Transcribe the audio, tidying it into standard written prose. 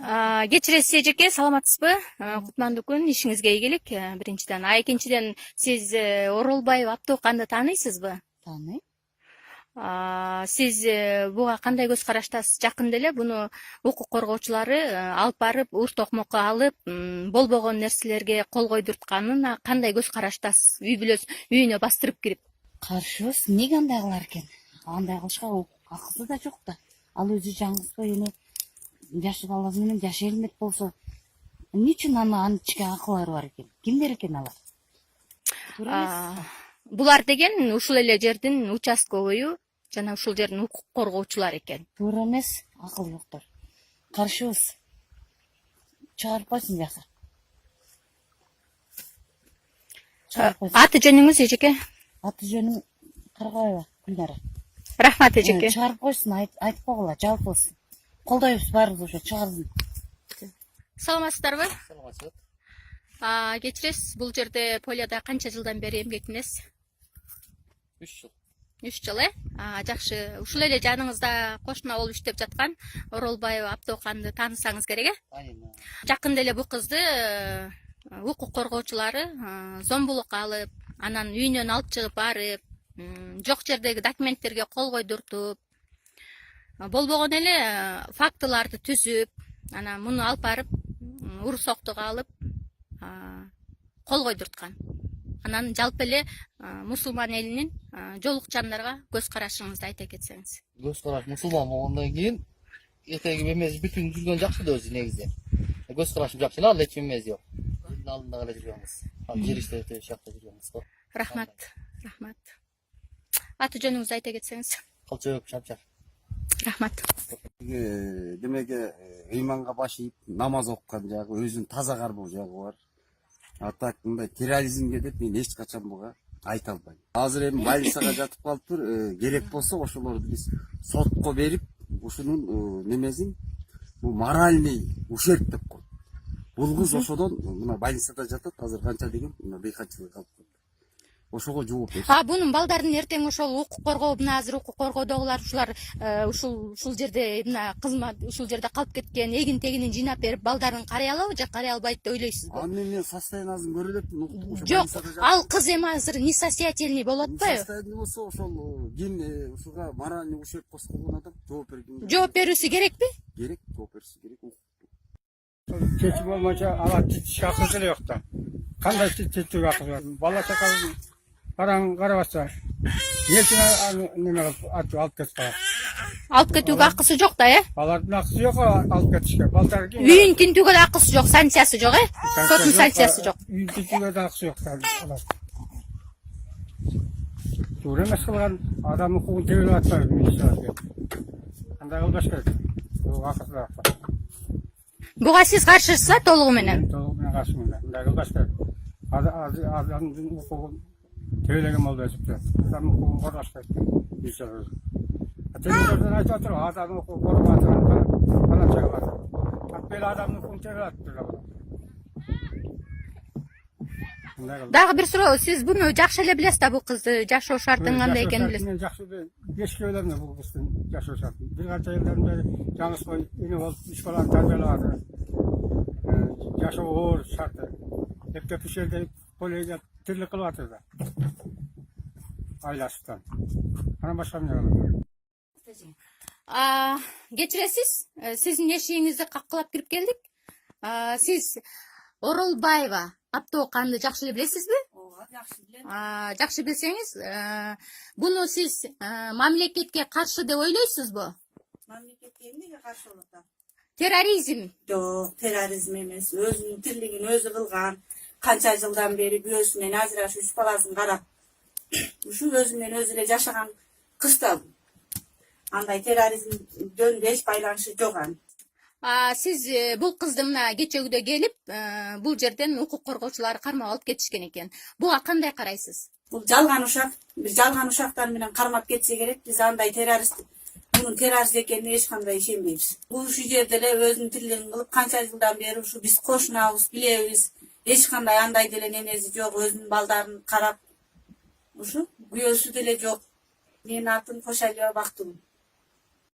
Кечиресиз эжеке, саламатсызбы? Кутмандуу күн, ишиңизге ийгилик биринчиден. Экинчиден, сиз Оролбаев Аптооканды тааныйсызбы? Тааныйм. Сиз буга кандай көз караштасыз? Жакында эле буну укук коргоочулары алып барып, ур токмокко алып, болбогон нерселерге кол койдуртканына кандай көз караштасыз? Үйүнө бастырып кирип. Каршыбыз эмнеге андай кылар экен? Андай кылышка акысы да жок да. Ал өзү жаңылышпай эне жаш баласы менен жашай элмек болсо, эмне үчүн анча акылары бар экен? Кимдер экен алар? Туура эмес. Булар деген ушул эле жердин участковую жана ушул жердин укук коргоочулары экен. Туура эмес, акыл жоктор. Каршыбыз. Чыгарып койсун жакшы. Аты жөнүңүз эжеке? Аты жөнүм Каргаева Гүлнара. Рахмат эжеке. Чыгарып койсун, айтып койгула, жалпыбыз. Колдойбуз баарыбыз ошо чыгарсын. Саламатсыздарбы? Саламатсыз. Кечиресиз, бул жерде Полияда канча жылдан бери эмгектенесиз? 3 жыл. 3 жыл, жакшы. Ушул эле жаныңызда кошуна болуп иштеп жаткан Оролбаев Аптооканды таанысаңыз керек, Айына. Жакында эле бул кызды укук коргоочулары зомбулукка алып, анан үйүнөн алып чыгып барып, жок жердеги документтерге кол койдуртуп, болбогон эле фактыларды түзүп, анан муну алып барып ур соктуга алып кол койдурткан. Анан жалпы эле мусулман элинин жолукчандарга көз карашыңызды айта кетсеңиз. Көз караш мусулман болгондон кийин этеги эмес бүтүн жүргөн жакшы да өзү негизи. Көз карашым жакшы эле, ал эч эмес жок. Элдин алдында эле жүргөнбүз. Ал жер иштеп шакта жүргөнбүз го. Рахмат. Аты жөнүңүздү айта кетсеңиз. Калчыбек Шамчар. Рахмат. Демеге ыйманга баш ийип намаз окуган жагы, өзүнүн таза кармоо жагы бар. А так мындай терроризмге деп мен эч качан буга айта албайм. Азыр эми больницага жатып калыптыр, керек болсо ошолорду биз сотко берип, ушунун немесин бул моральный ущерб деп коет. Бул кыз ошодон мына больницада жатат, азыр канча деген мына бейканчылык калып калды. Ошого жооп берсин. Бунун балдарын эртең ошол укук коргоо, мына азыр укук коргоодогулар ушулар ушул жерде мына кызмат ушул жерде калып кеткен эгин тегинин жыйнап берип, балдарын карай алабы же карай албайт деп ойлойсузбу? Аны мен состояниесын көрө элекмин, уктук ошо Жок, больницада жатат. ал кыз эми азыр несостоятельный болуп атпайбы? Состояние болсо ошол ким ушуга моральный ущерб кылган адам жооп берген. Жооп берүүсү керекпи? Керек, жооп бериши керек. Чечим болмайча ала титиш акысы эле жок да. Кандай титиштик акысы бар? Бала чаканы карабаса, нече неме кылып алып кетип калат. Алып кетүүгө акысы жок да, Алардын акысы жок алып кетишке. Балдар кийин Үйүн тинтүүгө да акысы жок, санкциясы жок, Соттун санкциясы жок. Үйүн тинтүүгө да акысы жок. Туура эмес кылган адам укугун тебелеп атпайбы? Кандай кылбаш керек? Бул акысы да бар. Буга сиз каршысыз толугу менен? Толугу менен каршымын. Мындай кылбаш керек. Адамдын укугун тебелеген болду эсептеп. Адамдын укугун коргош керек. Телевизордон айтып атыр, адамдын укугун коргоп атыр, канача кылат. Бел адамдын укугун тебелеп атыр. Дагы бир суроо, сиз буну жакшы эле билесиз да, бул кызды жашоо шартынын кандай экенин билесиз? Мен жакшы бешке билем бул кыздын жашоо шартын. Бир канча жылдан бери жаңылышпай эне болуп, 3 баланы тарбиялап атыр. Жашоо оор шарты. Эптеп иш жерде полиция тирлик кылып атыр да. Айлашыптан. Анан башка эмне кылат? Кечиресиз, сиздин эшигиңизди каккылап кирип келдик. Сиз Оролбаева Аптооканды жакшы эле билесизби? Ооба, жакшы билем. Жакшы билсеңиз, буну сиз мамлекетке каршы деп ойлойсузбу? Мамлекетке эмнеге каршы болот а? Терроризм. Жок, терроризм эмес. Өзүнүн тирлигин өзү кылган. Канча жылдан бери күйөөсүнөн ажырашып 3 баласын карап, ушу өзү менен өзү эле жашаган кыз да. Андай терроризмдөн эч байланышы жок анын. Сиз бул кызды мына кечегүдө келип, бул жерден укук коргоочулар кармап алып кетишкен экен. Буга кандай карайсыз? Бул жалган ушак, бир жалган ушактар менен кармап кетсе керек. Биз андай террорист, мунун террорист экенине эч кандай ишенбейбиз. Бул ушу жерде эле өзүнүн тирлигин кылып, канча жылдан бери ушу биз кошунабыз, билебиз. Эч кандай андай деле немеси жок, өзүнүн балдарын карап, ушу күйөөсү деле жок. Менин атым Кошалиева Бактыгүл.